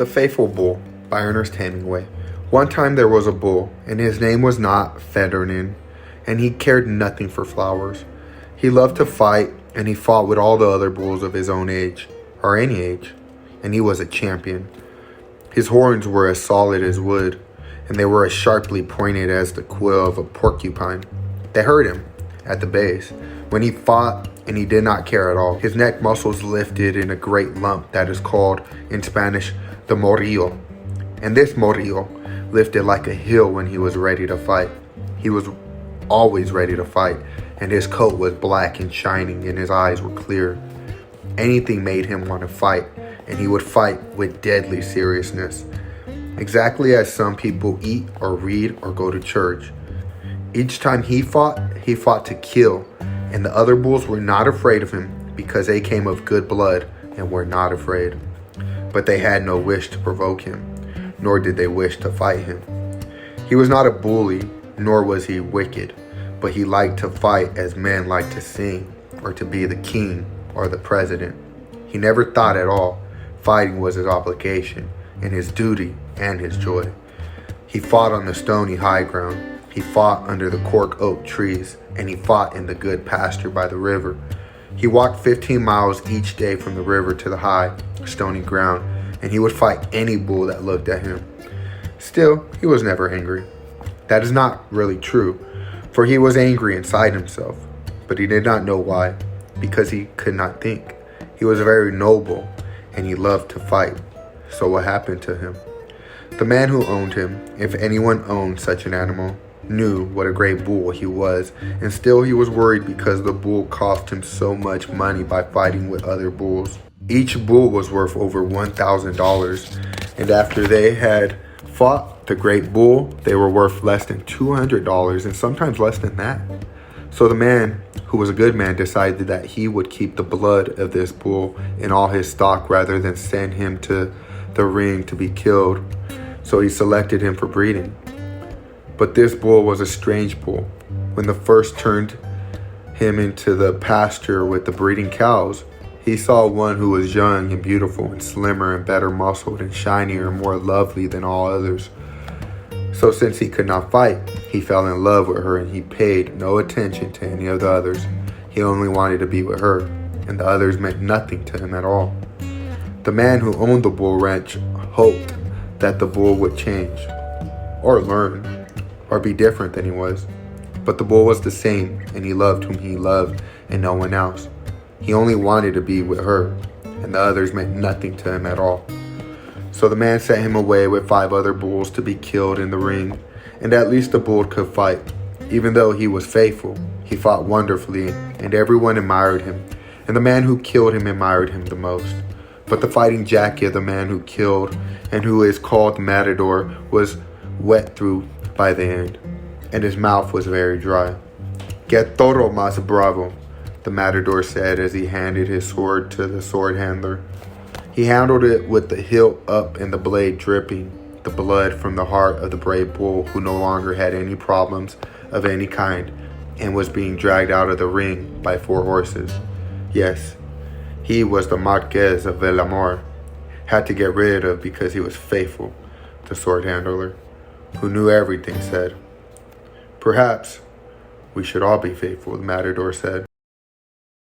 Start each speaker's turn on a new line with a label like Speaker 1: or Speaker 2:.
Speaker 1: The Faithful Bull by Ernest Hemingway. One time there was a bull, and his name was not Ferdinand, and he cared nothing for flowers. He loved to fight, and he fought with all the other bulls of his own age, or any age, and he was a champion. His horns were as solid as wood, and they were as sharply pointed as the quill of a porcupine. They hurt him at the base when he fought, and he did not care at all. His neck muscles lifted in a great lump that is called, in Spanish, the morillo. And this morillo lifted like a hill when he was ready to fight. He was always ready to fight, and his coat was black and shining, and his eyes were clear. Anything made him want to fight, and he would fight with deadly seriousness. Exactly as some people eat or read or go to church. Each time he fought to kill, and the other bulls were not afraid of him because they came of good blood and were not afraid. But they had no wish to provoke him, nor did they wish to fight him. He was not a bully, nor was he wicked, but he liked to fight as men like to sing, or to be the king or the president. He never thought at all. Fighting was his obligation, and his duty, and his joy. He fought on the stony high ground. He fought under the cork oak trees, and he fought in the good pasture by the river. He walked 15 miles each day from the river to the high, stony ground, and he would fight any bull that looked at him. Still, he was never angry. That is not really true, for he was angry inside himself, but he did not know why, because he could not think. He was very noble, and he loved to fight. So what happened to him? The man who owned him, if anyone owned such an animal, knew what a great bull he was, and still he was worried because the bull cost him so much money by fighting with other bulls. Each bull was worth over $1,000, and after they had fought the great bull, they were worth less than $200, and sometimes less than that. So the man, who was a good man, decided that he would keep the blood of this bull in all his stock rather than send him to the ring to be killed. So he selected him for breeding. But this bull was a strange bull. When the first turned him into the pasture with the breeding cows, he saw one who was young and beautiful and slimmer and better muscled and shinier and more lovely than all others. So since he could not fight, he fell in love with her, and he paid no attention to any of the others. He only wanted to be with her, and the others meant nothing to him at all. The man who owned the bull ranch hoped that the bull would change, or learn, or be different than he was. But the bull was the same, and he loved whom he loved and no one else. He only wanted to be with her, and the others meant nothing to him at all. So the man sent him away with 5 other bulls to be killed in the ring, and at least the bull could fight. Even though he was faithful, he fought wonderfully, and everyone admired him, and the man who killed him admired him the most. But the fighting jacket of the man who killed, and who is called the matador, was wet through by the end, and his mouth was very dry. "Que toro mas bravo," the matador said as he handed his sword to the sword handler. He handled it with the hilt up and the blade dripping, the blood from the heart of the brave bull who no longer had any problems of any kind and was being dragged out of the ring by 4 horses. Yes, he was the Marquez of Villamor, had to get rid of because he was faithful, the sword handler, who knew everything, said. "Perhaps we should all be faithful," the matador said.